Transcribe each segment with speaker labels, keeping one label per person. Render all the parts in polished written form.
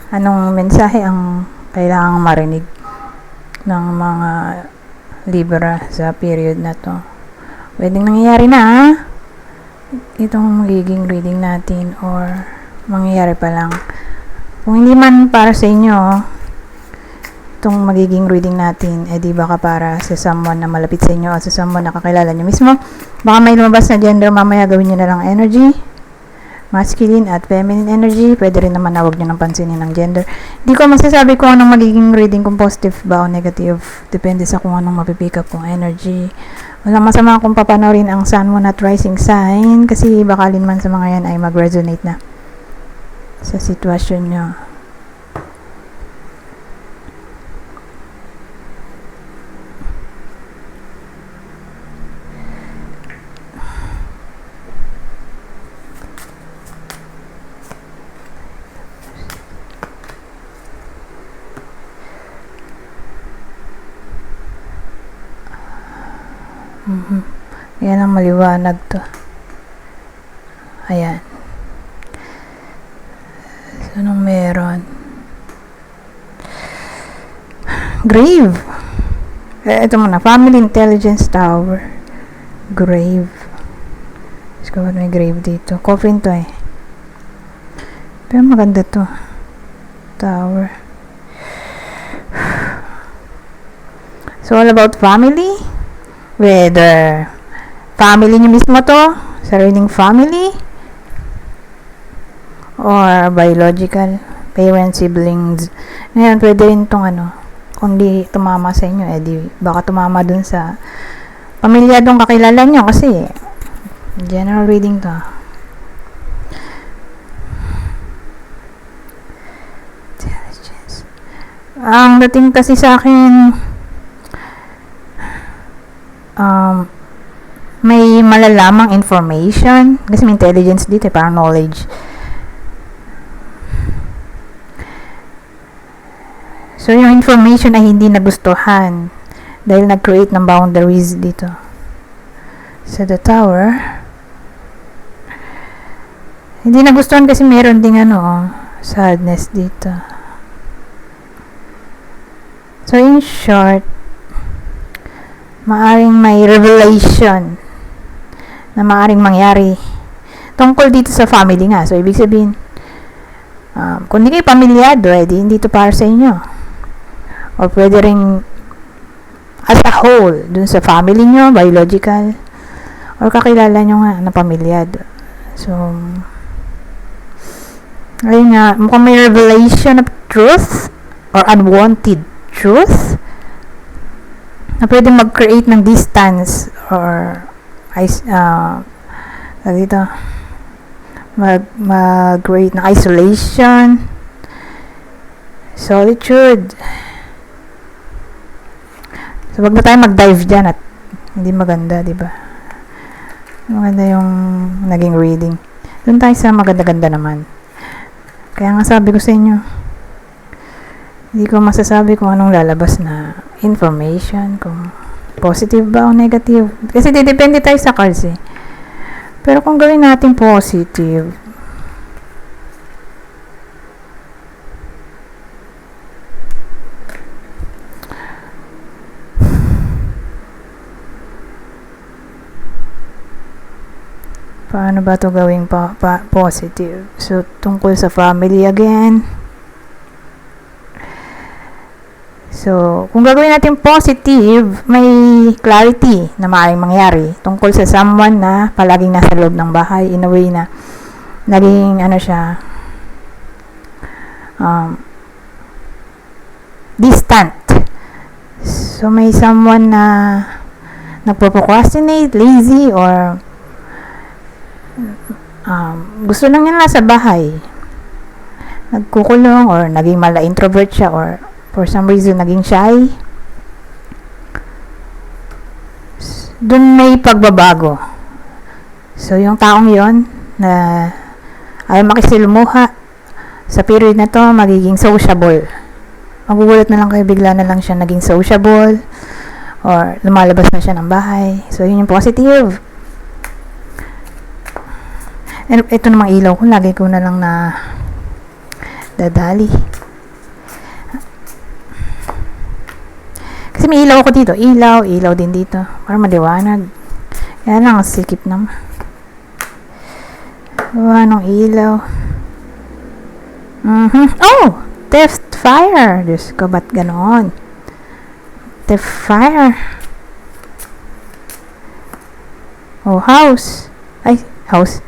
Speaker 1: Anong mensahe ang kailangang marinig ng mga Libra sa period na to? Pwedeng nangyayari na itong magiging reading natin or mangyayari pa lang. Kung hindi man para sa inyo itong magiging reading natin, di baka para sa someone na malapit sa inyo at sa someone na kakilala nyo mismo. Baka may lumabas na gender, mamaya gawin nyo na lang energy. Masculine at feminine energy. Pwede rin naman na huwag nyo nang pansinin ng gender. Hindi ko masasabi kung anong magiging reading, kung positive ba o negative. Depende sa kung anong mapipick up kong energy. Walang masama kung papanorin ang sun, moon at rising sign kasi bakalin man sa mga yan ay mag-resonate na sa sitwasyon nyo. Yan ang maliwanag to. Ayan. So, anong meron? Grave. Ito muna. Family Intelligence Tower. Grave. Let's go, may grave dito. Coffin to eh. Pero maganda to. Tower. So, all about family. Whether family niyo mismo to, sariling family, or biological, parents, siblings. Ngayon, pwede rin itong kung di tumama sa inyo, di baka tumama dun sa pamilya dong kakilala nyo kasi general reading to. Intelligence. Ang dating kasi sa akin, may malalamang information kasi may intelligence dito, parang knowledge. So yung information ay hindi nagustuhan dahil nag-create ng boundaries dito sa the tower. Hindi nagustuhan kasi meron ding sadness dito. So in short, maaring may revelation na maaring mangyari tungkol dito sa family nga. So, ibig sabihin, kung hindi kayo pamilyado, hindi ito para sa inyo. O pwede rin as a whole, dun sa family nyo, biological, or kakilala nyo nga na pamilyado. So, ayun nga, mukhang may revelation of truth or unwanted truth na pwede mag-create ng distance or mag-create ng isolation, solitude. So, wag na tayo mag-dive dyan at hindi maganda, diba? Maganda yung naging reading. Doon tayo sa maganda-ganda naman. Kaya nga sabi ko sa inyo, hindi ko masasabi kung anong lalabas na information, kung positive ba o negative. Kasi depende tayo sa cards eh. Pero kung gawin natin positive, paano ba ito gawing positive? So, tungkol sa family again. So, kung gagawin natin positive, may clarity na maaaring mangyari tungkol sa someone na palaging nasa loob ng bahay in a way na naging siya distant. So, may someone na nagpo-procrastinate, lazy, or gusto lang niya nasa bahay. Nagkukulong or naging introvert siya or for some reason naging shy. Doon may pagbabago. So yung taong yon na ay makisilumuha sa period na to, magiging sociable. Magugulat na lang kayo, bigla na lang siya naging sociable or lumalabas na siya ng bahay. So yun yung positive. And ito namang ilaw ko, lagi ko na lang na dadali. Kasi may ilaw ako dito. Ilaw din dito. Para maliwanag. Kaya lang, sikip naman. Ng ilaw. Oh! Theft fire! Diyos ko, ba't ganoon? Theft fire. Oh, house. Ay, house.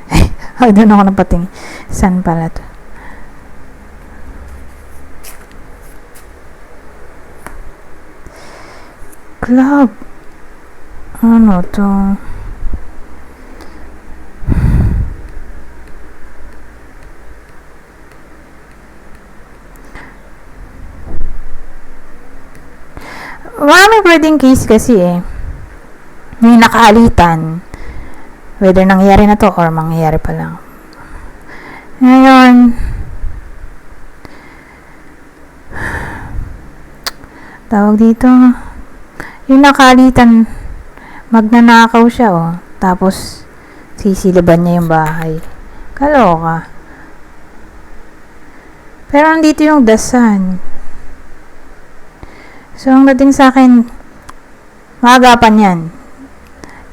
Speaker 1: Ay, doon ako napating. Saan pala to? Club. Ano to? Maraming pwedeng case kasi may nakaalitan. Whether nangyayari na to or mangyayari pa lang. Ngayon, tawag dito, yung nakalitan, magnanakaw siya, tapos sisiliban niya yung bahay. Kaloka. Pero nandito yung dasan. So, ang dating sa akin, maagapan yan.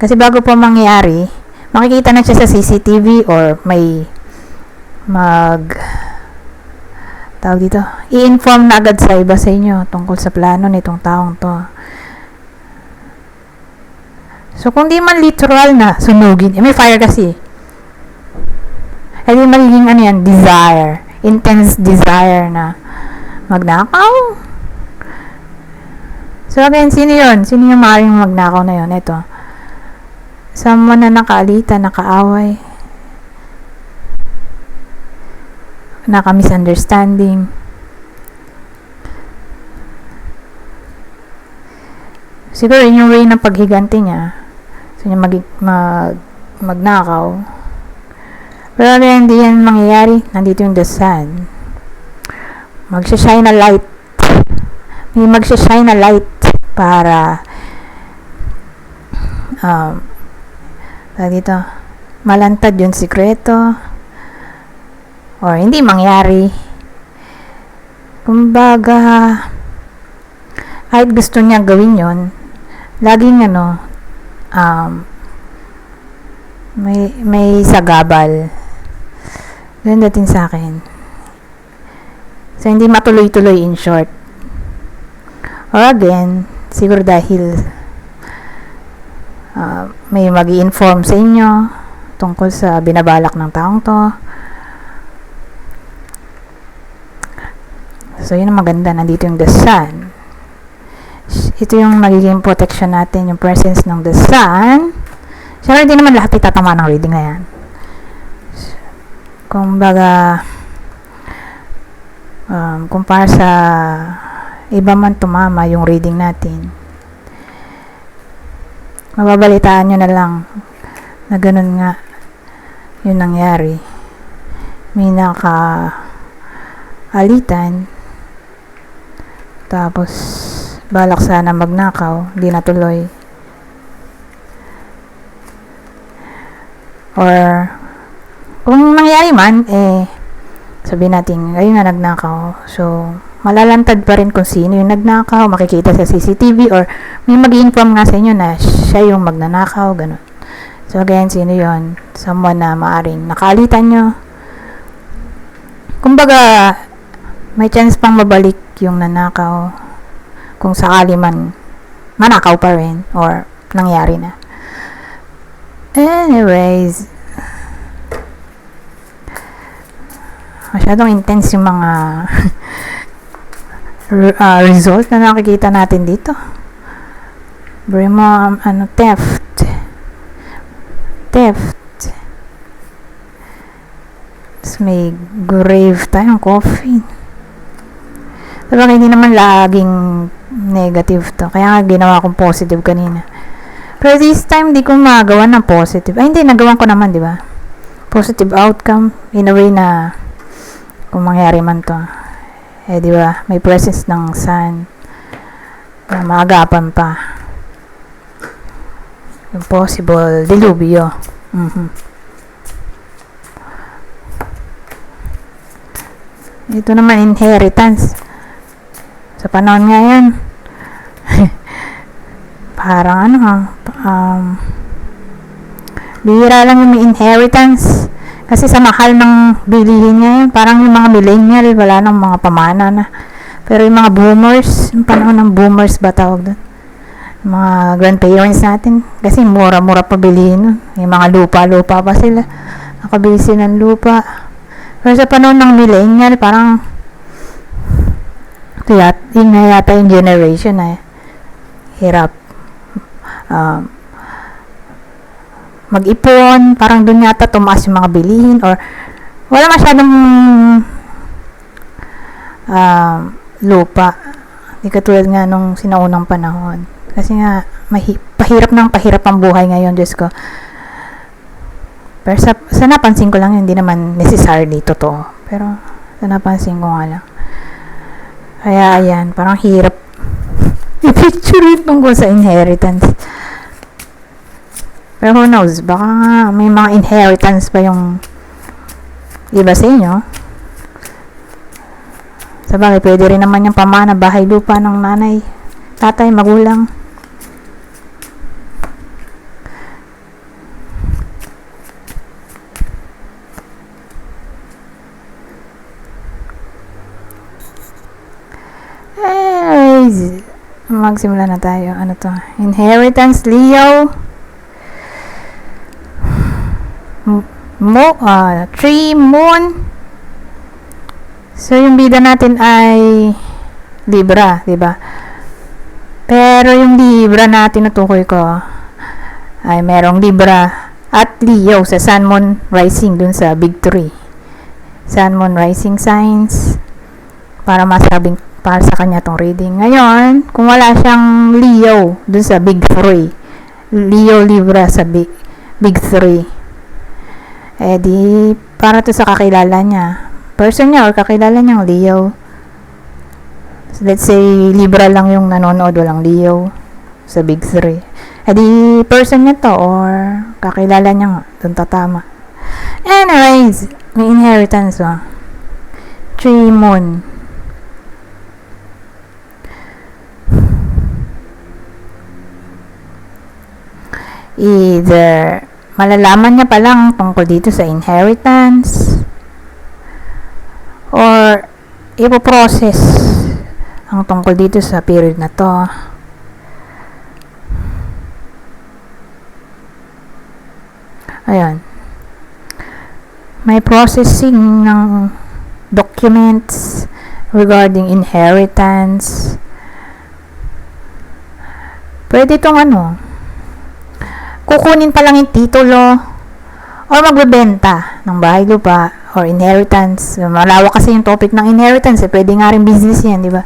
Speaker 1: Kasi bago pa mangyari, makikita na siya sa CCTV or may tawag dito, i-inform na agad sa iba sa inyo tungkol sa plano nitong taong to. So, kung di man literal na sunugin, may fire kasi. Hindi magiging desire. Intense desire na magnakaw. So, again, sino yun? Sino yung maaaring magnakaw na yun? Ito. Someone na nakaalitan, nakaaway, naka-misunderstanding. Siguro yun yung way ng paghiganti niya. So, yung magnakaw. Pero hindi yan mangyayari. Nandito yung the sun. Magsashine na light. May magsashine na light para dito, malantad yung sikreto or hindi mangyari. Kumbaga, kahit gusto niya gawin yon, laging may sagabal. Ganun dating sa akin. So, hindi matuloy-tuloy in short. Or again, siguro dahil may mag-i-inform sa inyo tungkol sa binabalak ng taong to. So, yun ang maganda. Nandito yung the sun. Ito yung magiging protection natin, yung presence ng the sun. Siyempre, hindi naman lahat itatama ng reading na yan. Kumbaga, kumpara sa iba man tumama yung reading natin, mababalitaan nyo na lang na ganun nga yung nangyari. May naka-alitan, tapos balak sana magnakaw, hindi natuloy. Or kung nangyari man, sabihin natin, ayun na nagnakaw. So, malalantad pa rin kung sino yung nagnakaw, makikita sa CCTV, or may mag-inform nga sa inyo na siya yung magnanakaw, ganun. So, again, sino yun? Someone na maaring nakalitan nyo. Kumbaga, may chance pang mabalik yung nanakaw kung sakali man manakaw pa rin or nangyari na. Anyways, masyadong intense yung mga result na nakikita natin dito. Brema, theft. Tapos may grave tayong coffee. Diba, hindi naman laging negative to. Kaya nga ginawa kong positive kanina. Pero this time, di ko magawa ng positive. Ay, hindi, nagawa ko naman, di ba? Positive outcome, in a way na kung mangyari man to. Di ba, may presence ng sun na maagapan pa yung possible dilubyo. Ito naman, inheritance. Sa panahon ngayon, Parang ano ha, bihira lang yung may inheritance. Kasi sa mahal ng bilihin ngayon, parang yung mga millennial, wala nang mga pamana na. Pero yung mga boomers, yung panahon ng boomers ba tawag doon? Mga grandparents natin, kasi mura-mura pa bilihin nun. Yung mga lupa-lupa pa sila. Nakabili sila ng lupa. Pero sa panahon ng millennial, parang yun na yata yung generation na hirap mag-ipon, parang dun yata tumaas yung mga bilihin or wala masyadong lupa. Di katulad nga nung sinaunang panahon. Kasi nga, pahirap ang buhay ngayon, Diyos ko. Pero sa napansin ko lang, hindi naman necessarily totoo. Pero sa napansin ko nga lang. Kaya ayan, parang hirap i-picture yun tungkol sa inheritance. Pero who knows, baka nga may mga inheritance pa yung iba sa inyo. Sabagay, pwede rin naman yung pamana, bahay, lupa ng nanay, tatay, magulang. Magsimula na tayo. Ano to? Inheritance, Leo. Tree, Moon. So, yung bida natin ay Libra, diba? Pero yung Libra na tinutukoy ko ay merong Libra at Leo sa Sun, Moon, Rising dun sa Big 3. Sun, Moon, Rising signs para masabing para sa kanya tong reading. Ngayon, kung wala siyang Leo dun sa Big 3, Leo, Libra sa Big 3, di para to sa kakilala niya, person niya or kakilala niyang Leo. So, let's say Libra lang yung nanonood, walang Leo sa Big 3, di person niya to or kakilala niya nga, dun tatama. Anyways, may inheritance Tree, Moon. Either malalaman niya pa lang tungkol dito sa inheritance or ipoprocess ang tungkol dito sa period na to. Ayan. May processing ng documents regarding inheritance. Pwede itong kukunin pa lang yung titulo or magbebenta ng bahay, lupa or inheritance. Malawak kasi yung topic ng inheritance, pwede nga rin business yan, di ba?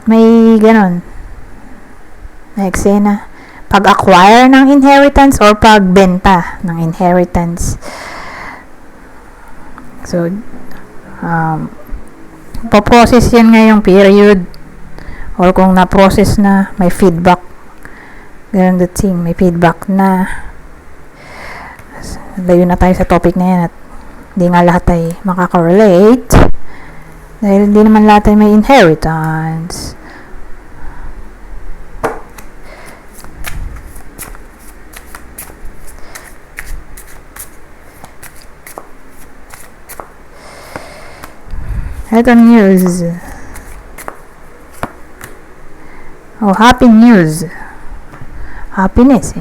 Speaker 1: May ganon na eksena, pag-acquire ng inheritance or pagbenta ng inheritance. So paprocess yan ngayong period or kung na-process na, may feedback. Ganun dating, may feedback na. Layo na tayo sa topic na yan at hindi nga lahat ay makaka-relate dahil hindi naman lahat ay may inheritance. Ito news. Happy news. Happiness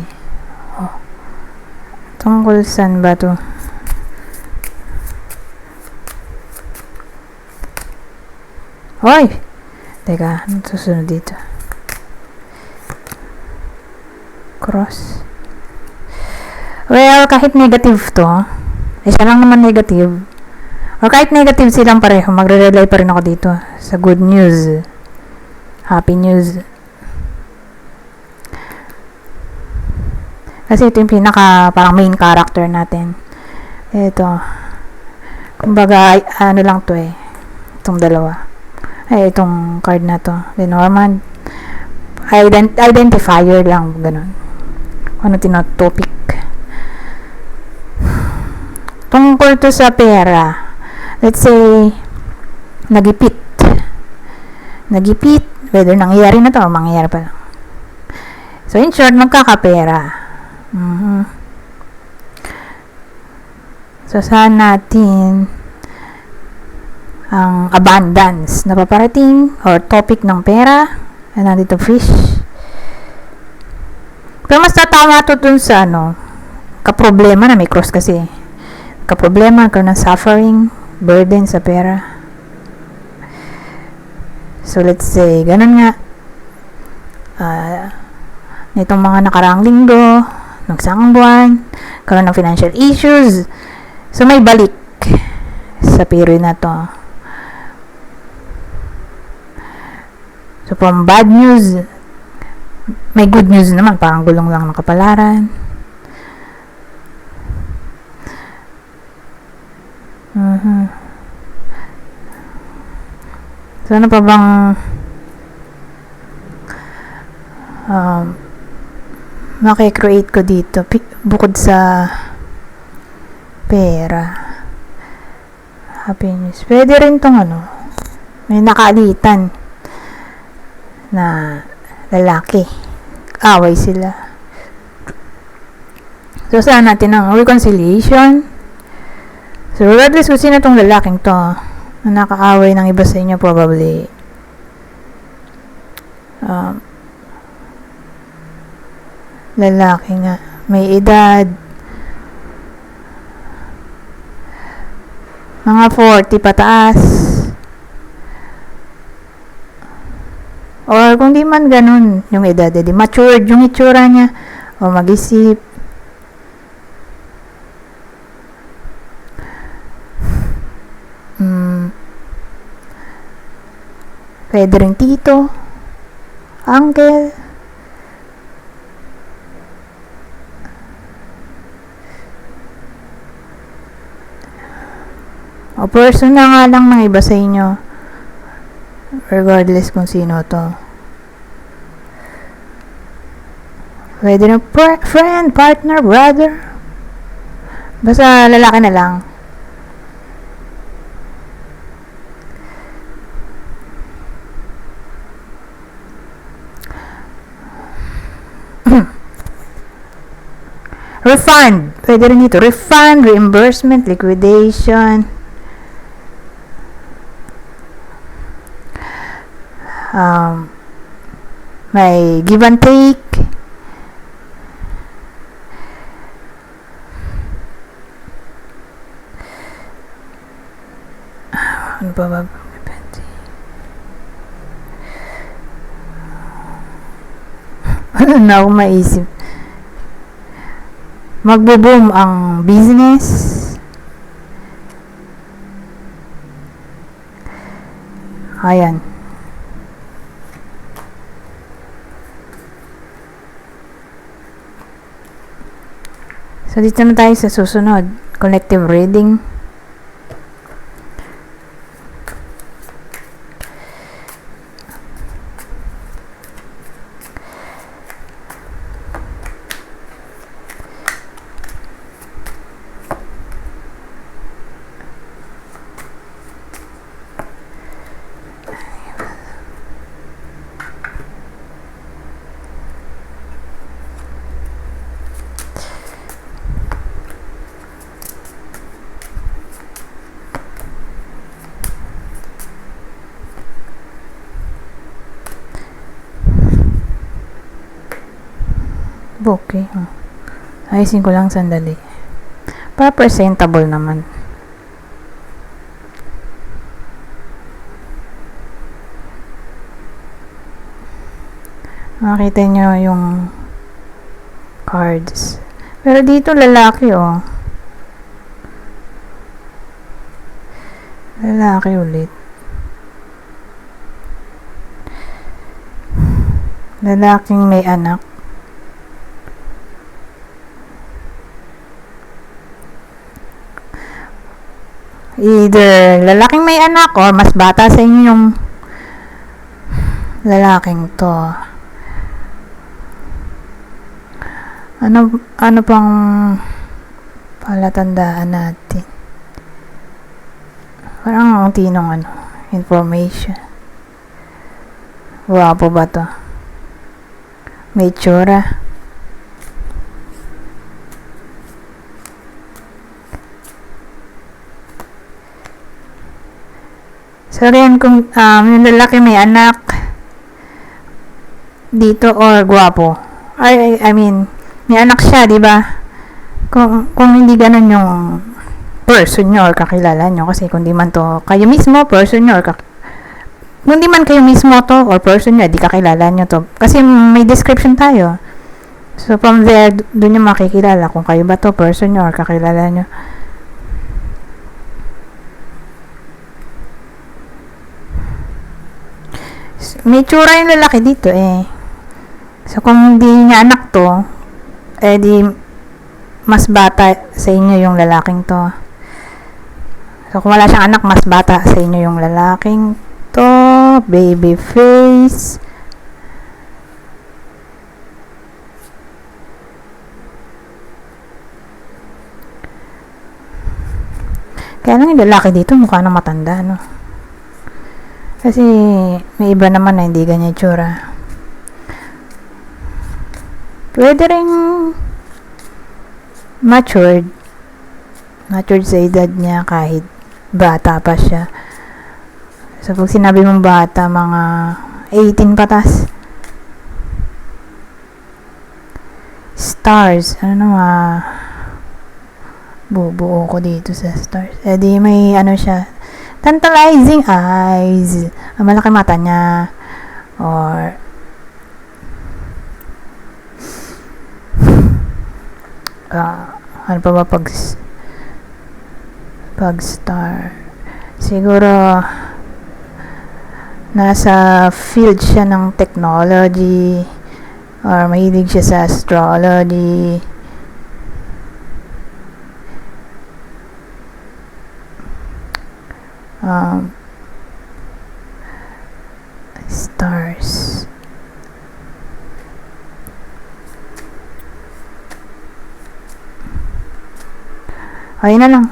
Speaker 1: tungkol saan ba to? Hoy! Teka, ano susunod dito? Cross. Well, kahit negative to, siya lang naman negative. Or kahit negative silang pareho, magre-rely pa rin ako dito sa good news. Happy news. Kasi ito yung pinaka parang main character natin. Ito. Kumbaga, lang to itong dalawa. Itong card na to. Lenormand. Identifier lang. Ganun. Ano topic. Tungkol to sa pera. Let's say, nagipit. Whether nangyayari na to o mangyayari pa lang. So, in short, magkakapera. So, saan natin ang abundance na paparating or topic ng pera. And nandito fish. Pero mas tatama to dun sa kaproblema na may cross kasi. Kaproblema, ng suffering, burden sa pera. So, let's say, ganun nga. Nitong mga nakaraang linggo, nagsang buwan, karoon ng financial issues. So, may balik sa period na to. So, from bad news, may good news naman. Parang gulong lang ng kapalaran. So, ano pa bang makikreate ko dito bukod sa pera, happiness. Pwede rin tong may nakaalitan na lalaki, away sila. So, saan natin ang reconciliation? So, regardless kung sino tong lalaking to na nakaaway ng iba sa inyo, probably lalaki nga, may edad, mga 40 pataas. Or kung di man ganun yung edad, di matured yung itsura niya o mag-isip. Pwede rin tito, uncle, o person na nga lang ng iba sa inyo, regardless kung sino to. Pwede rin friend, partner, brother, basta lalaki na lang. Refund, pwede rin dito, refund, reimbursement, liquidation, may give and take, ano ba ba? Ano na akong maisip. Magbo-boom ang business. Ayan. So, dito na tayo sa susunod. Collective reading. Okay. Ayusin ko lang sandali. Para presentable naman. Makita nyo yung cards. Pero dito lalaki Lalaki ulit. Lalaking may anak. Either lalaking may anak or mas bata sa inyo yung lalaking to. Ano pang palatandaan natin? Parang ang tinong information. Wapo ba to? may tsura. So rin kung yung lalaki may anak dito or gwapo. I mean, may anak siya, di ba? Kung hindi ganun yung person nyo or kakilala nyo, kasi kung di man to kayo mismo, person nyo, or kung di man kayo mismo to or person nyo, di kakilala nyo to. Kasi may description tayo. So from there, dun yung makikilala kung kayo ba to, person nyo, or kakilala nyo. May tsura yung lalaki dito eh. So kung hindi niya anak to, eh di mas bata sa inyo yung lalaking to. So kung wala siyang anak, mas bata sa inyo yung lalaking to. Baby face. Kaya lang yung lalaki dito mukha na matanda, no? Kasi may iba naman na hindi ganyan tsura. Pwede rin matured sa edad niya kahit bata pa siya. So pag sinabi mong bata, mga 18 patas. Stars, bubuo ko dito sa stars. Eh di may siya, tantalizing eyes, malaki mata niya, or ano pa ba pag star, siguro nasa field siya ng technology or mahilig siya sa astrology. Stars. Ayun na lang.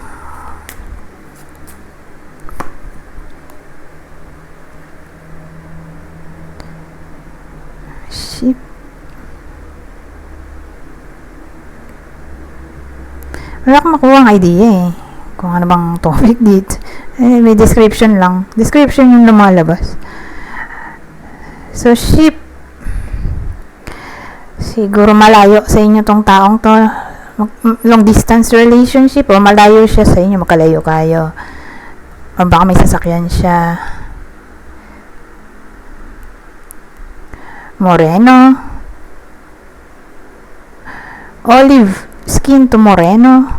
Speaker 1: Ship. Wala akong makuha ang idea eh. Kung ano bang topic dito. Eh, may description lang. Description yung lumalabas. So, ship. Siguro malayo sa inyo tong taong to. Long distance relationship o malayo siya sa inyo, makalayo kayo. O baka may sasakyan siya. Moreno. Olive skin to moreno.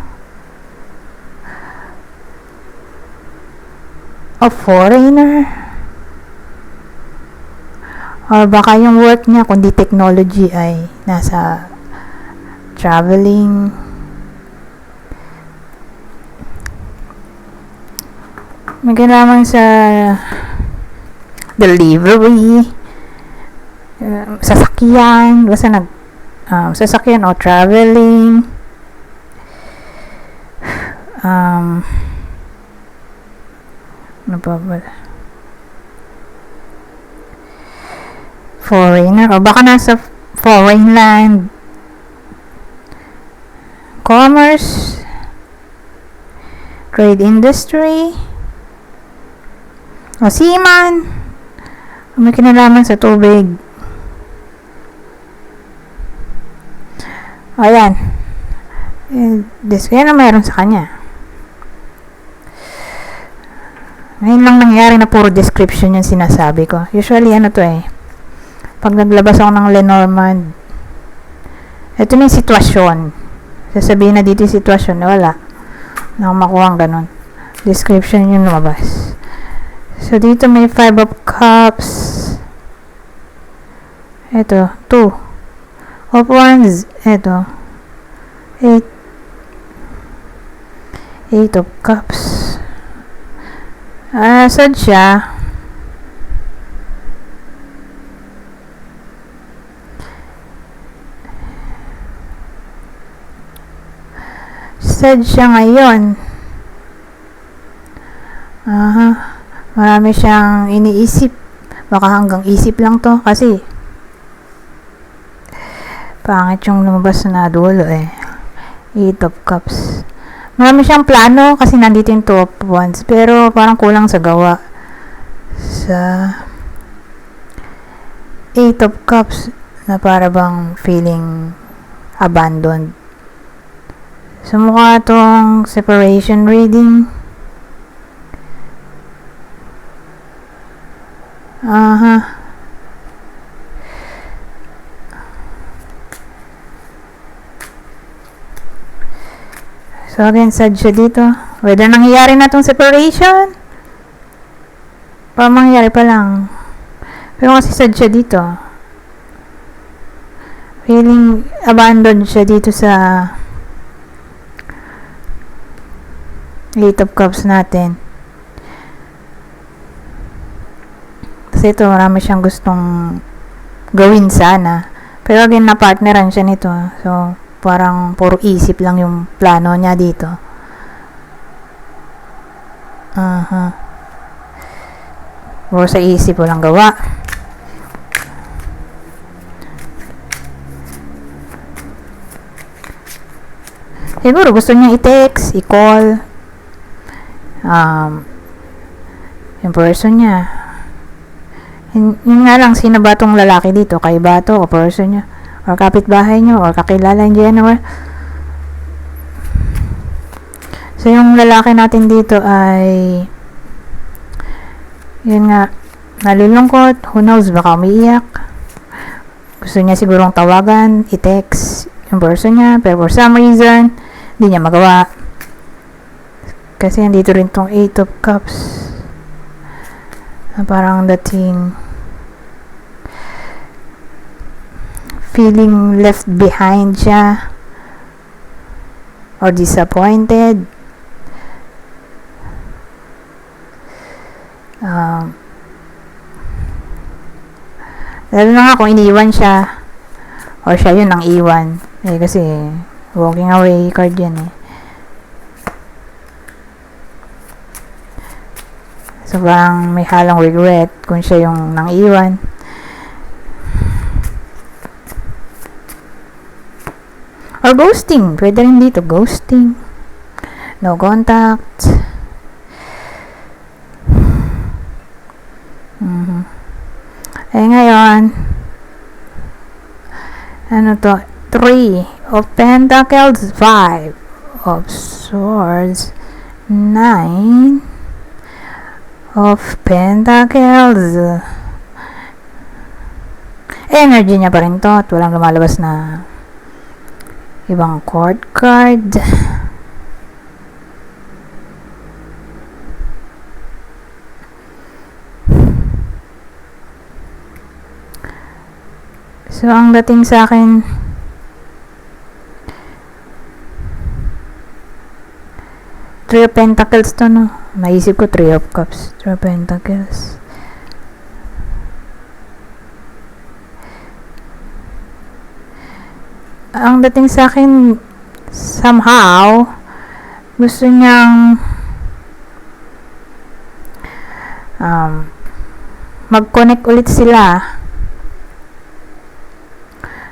Speaker 1: O foreigner. Or baka yung work niya, kundi technology, ay nasa traveling. May kinalaman sa delivery, sasakyan, basta sasakyan o traveling. Ano pa ba? Foreigner, o baka nasa foreign land. Commerce, trade industry, o seaman, may kinalaman sa tubig. O yan, yan ang mayroon sa kanya. Ngayon lang nangyari na puro description yung sinasabi ko. Usually to pag naglabas ako ng Lenormand, ito na yung sitwasyon. Sasabihin na dito yung sitwasyon na wala. Na makuha ang ganun. Description yung lumabas. So, dito may 5 of Cups. Ito, 2 of Wands. Ito, 8 of Cups. Sad siya. Sad siya ngayon. Marami siyang iniisip. Baka hanggang isip lang to kasi Pangit yung lumabas na dulo eh. 8 of Cups. Marami siyang plano kasi nandito yung 2 of Wands. Pero parang kulang sa gawa. Sa 8 of Cups na para bang feeling abandoned. So mukha tong separation reading. Aha. So again, sad siya dito. Whether nangyayari na tong separation, pa mangyayari pa lang. Pero kasi sad siya dito. Feeling abandoned siya dito sa 8 of Cups natin. Kasi ito, marami siyang gustong gawin sana. Pero again, na-partneran siya nito. So, parang puro isip lang yung plano niya dito. Puro sa isip, walang gawa. Siguro gusto niya i-text, i-call. Yung person niya. Yun nga lang, sino ba tong lalaki dito? Kay ba to o person niya? Or kapitbahay nyo, or kakilala in general. So, yung lalaki natin dito ay yun nga, nalulungkot, who knows, baka umiiyak. Gusto niya sigurong tawagan, i-text yung person niya, pero for some reason, hindi niya magawa. Kasi nandito rin tong 8 of Cups. Na parang dating feeling left behind siya or disappointed. Lalo na nga kung iniwan siya or siya yun ang iwan kasi walking away card yan so parang may halong regret kung siya yung nang iwan. Or ghosting. Pwede rin dito. Ghosting. No contact. Eh ngayon, ano to? 3 of Pentacles, 5 of Swords, 9 of Pentacles. Energy niya pa rin to at walang lumalabas na ibang court card. So, ang dating sa akin, Three of Pentacles to, no? Naisip ko 3 of Cups. 3 of Pentacles. Ang dating sa akin, somehow, gusto niyang mag-connect ulit sila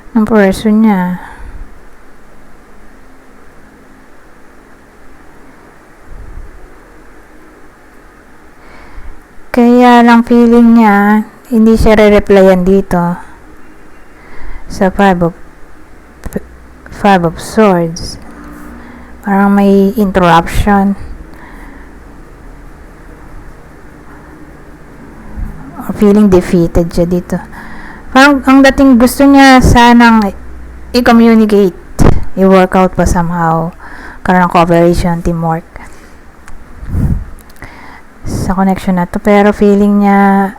Speaker 1: ng person niya. Kaya lang feeling niya, hindi siya re-replyan dito sa 5 of Swords. Parang may interruption. Or feeling defeated siya dito. Parang ang dating gusto niya sanang i-communicate, i-work out pa somehow. Karoon ng cooperation, teamwork sa connection na to. Pero feeling niya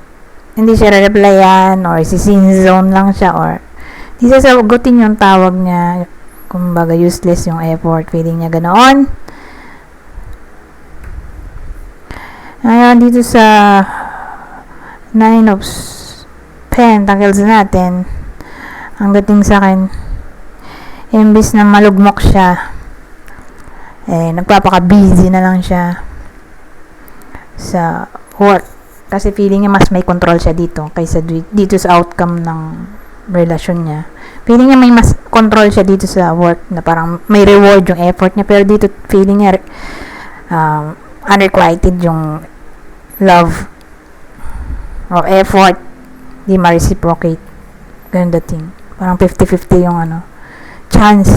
Speaker 1: hindi siya re-replyan or si-scene zone lang siya or hindi siya sagutin yung tawag niya. Kumbaga useless yung effort. Feeling niya ganoon. Ngayon dito sa 9 of Pentacles natin, ang dating sa akin, imbis na malugmok siya, nagpapaka-busy na lang siya sa work. Kasi feeling niya mas may control siya dito kaysa dito sa outcome ng relasyon niya. Feeling niya may mas control siya dito sa work na parang may reward yung effort niya, pero dito feeling niya unrequited yung love or effort, di ma-reciprocate. Ganun dating. Parang 50-50 yung chance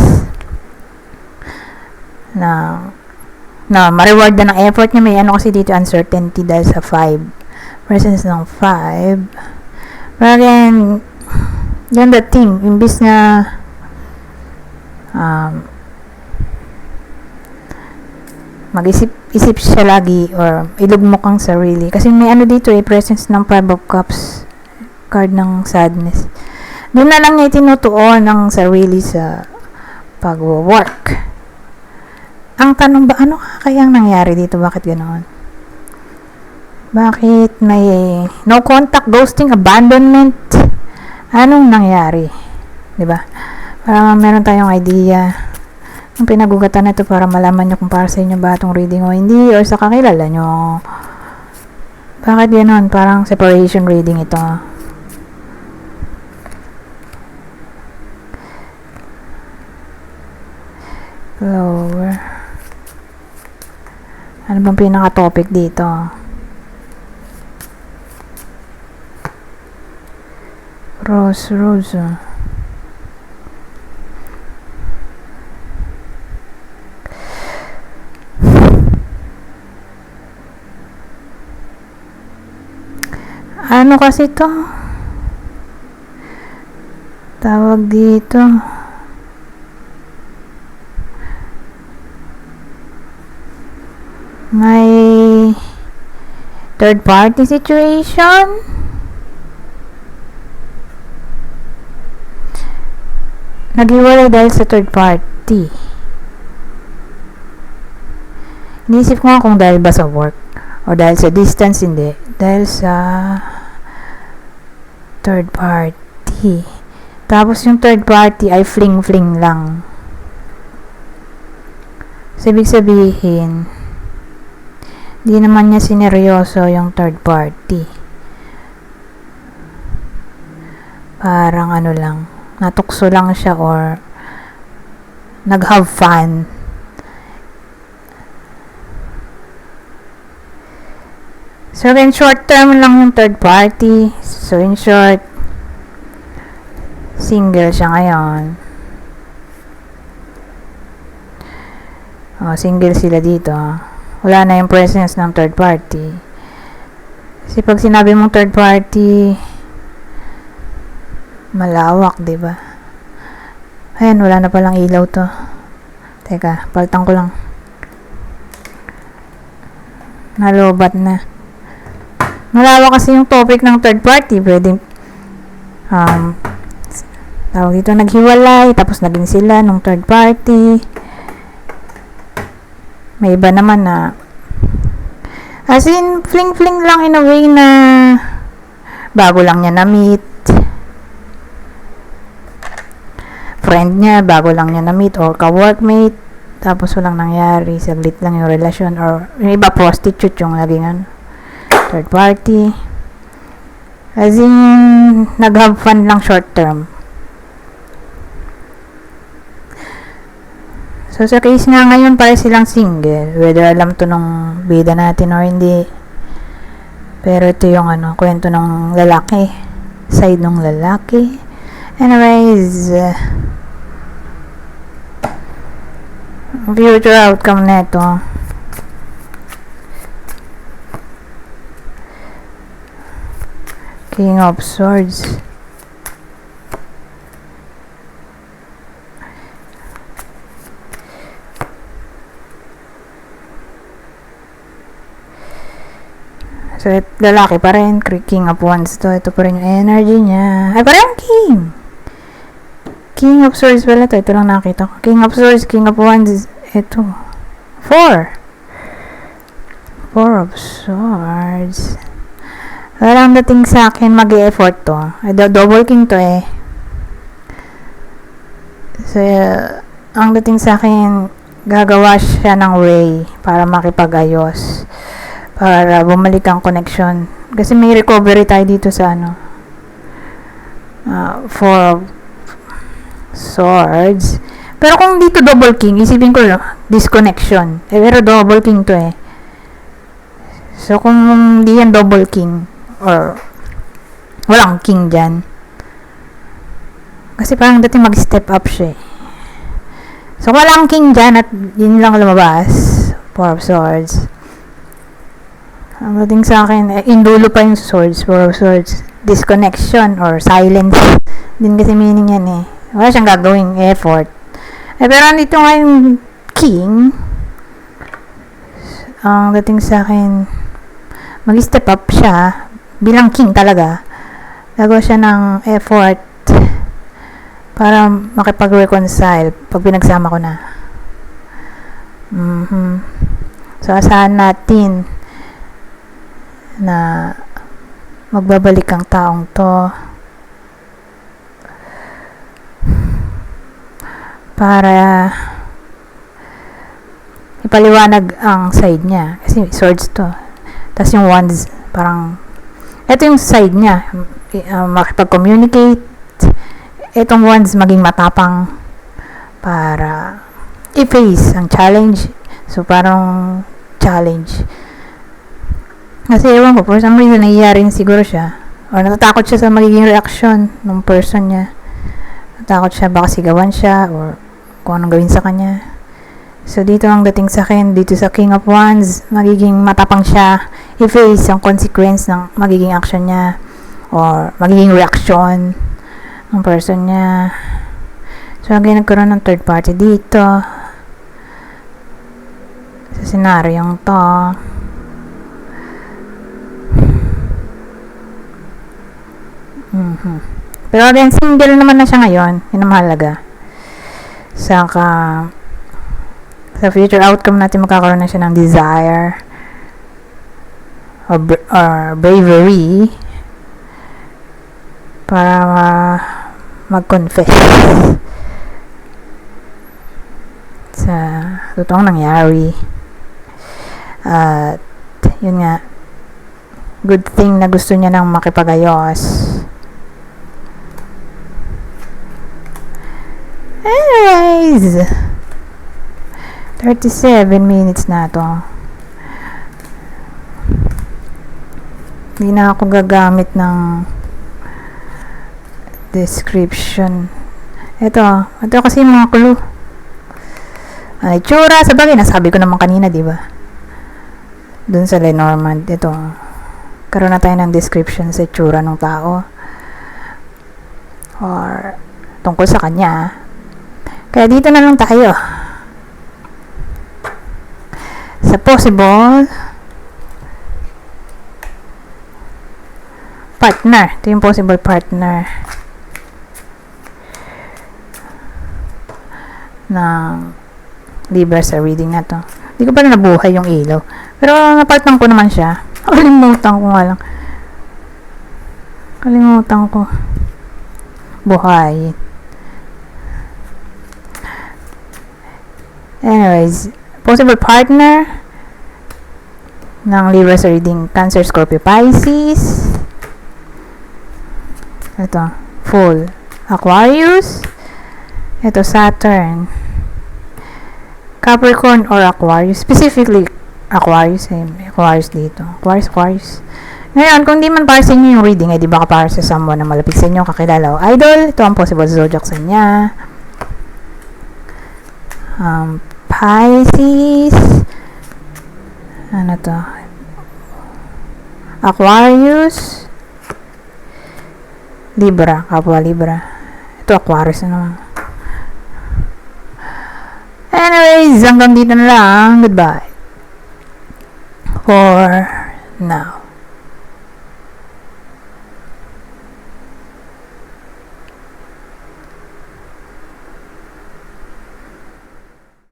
Speaker 1: na ma-reward na ng effort niya. May kasi dito uncertainty dahil sa 5. Presence ng 5. Pero again, yan dating. Imbis na mag-isip siya lagi or ilugmok ang sarili. Kasi may dito presence ng 5 of Cups. Card ng sadness. Doon na lang niya itinutuon ng sarili sa pag-work. Ang tanong ba, ano kayang nangyari dito? Bakit ganoon? Bakit may no contact, ghosting, abandonment? Anong nangyari? Diba? Para meron tayong idea ng pinagugatan na ito para malaman nyo kung para sa inyo ba itong reading o hindi or sa kakilala nyo. Bakit ganoon? Parang separation reading ito. Lower. Ano bang pinaka-topic dito? Crossroads. Ano kasi to? Tawag dito. May third party situation. Naghiwalay dahil sa third party. Inisip ko nga kung dahil ba sa work o dahil sa distance. Hindi. Dahil sa third party. Tapos yung third party ay fling-fling lang. So, ibig sabihin, di naman niya sineryoso yung third party. Parang lang, natukso lang siya or nag-have fun. So, in short term lang yung third party. So, in short, single siya ngayon. Single sila dito. Wala na yung presence ng third party. Kasi pag sinabi mong third party, malawak, diba? Ayan, wala na palang ilaw to. Teka, paltang ko lang. Nalobat na. Malawak kasi yung topic ng third party. Pwedeng, tawag dito, naghiwalay, tapos naging sila nung third party. May iba naman na as in, fling-fling lang in a way na bago lang niya na-meet. Friend niya, bago lang niya na-meet or ka-workmate. Tapos walang nangyari. Saglit lang yung relasyon. Or yung iba, prostitute yung naging third party. As in, nag-have fun lang short term. So, sa case nga ngayon, pare silang single. Whether alam to nung bida natin or hindi. Pero ito yung kwento ng lalaki. Side ng lalaki. Anyways, future outcome neto. King of Swords. So, lalaki pa rin. King of Wands to. Ito pa rin yung energy niya. Ay, parang King! King of Swords pala to. Ito lang nakita ko. King of Swords, King of Wands. Ito. 4 of Swords. Parang dating sa akin, mag-e-effort to. Double King to eh. So, ang dating sa akin, gagawa siya ng way para makipag-ayos. Para bumalik ang connection. Kasi may recovery tayo dito sa Four of Swords. Pero kung dito double king, isipin ko, disconnection. Pero double king to eh. So, kung di yan double king, or walang king dyan, kasi parang dating mag-step up siya eh. So, walang king dyan at yun lang lumabas. Four of Swords. Ang dating sa akin, indulo pa yung swords. Four of Swords. Disconnection or silence. Din kasi meaning yan eh. Wala siyang gagawing effort. Pero nandito nga yung king. Ang dating sa akin, mag-step up siya. Bilang king talaga. Gagawa siya ng effort para makipag-reconcile pag pinagsama ko na. So, asahan natin na magbabalik ang taong to para ipaliwanag ang side niya. Kasi swords to. Tapos yung wands, parang ito yung side niya. Makipag-communicate. Itong wands maging matapang para i-face ang challenge. So, parang challenge. Kasi ewan ko, for some reason, nangyayari siguro siya. Or natatakot siya sa magiging reaction ng person niya. Natatakot siya, baka sigawan siya, or kung anong gawin sa kanya. So, dito ang dating sa akin, dito sa King of Wands, magiging matapang siya i-face ang consequence ng magiging action niya. Or magiging reaction ng person niya. So, again, nagkaroon ng third party dito. Sa senaryong to. Pero again, single naman na siya ngayon. Yun ang mahalaga. Saka, sa future outcome natin, magkakaroon na siya ng desire or bravery para mag-confess sa totoong nangyari. At yun nga, good thing na gusto niya nang makipagayos. Anyways, 37 minutes na to. Hindi na ako gagamit ng description. Ito kasi yung mga clue. Ay, tsura, sabagay, nasabi ko naman kanina, di ba? Dun sa Lenormand, ito. Karoon na tayo ng description sa tsura ng tao. Or, tungkol sa kanya. Kaya dito na lang tayo. Sa possible partner. Ito yung possible partner ng Libra sa reading na to. Hindi ko pa na nabuhay yung ilaw. Pero napartnan ko naman siya. Kalimutan ko nga lang. Kalimutan ko. Buhay. Anyways, possible partner ng Libra sa reading Cancer, Scorpio, Pisces. Ito, Full. Aquarius. Ito, Saturn. Capricorn or Aquarius. Specifically, Aquarius. Aquarius dito. Aquarius. Ngayon, kung di man para sa inyo yung reading, di baka para sa someone na malapit sa inyo, kakilala o idol. Ito ang possible zodiac sa niya. Pisces. Ano to? Aquarius. Libra. Kapwa Libra. Ito Aquarius na naman. Anyways, hanggang dito na lang. Goodbye. For now.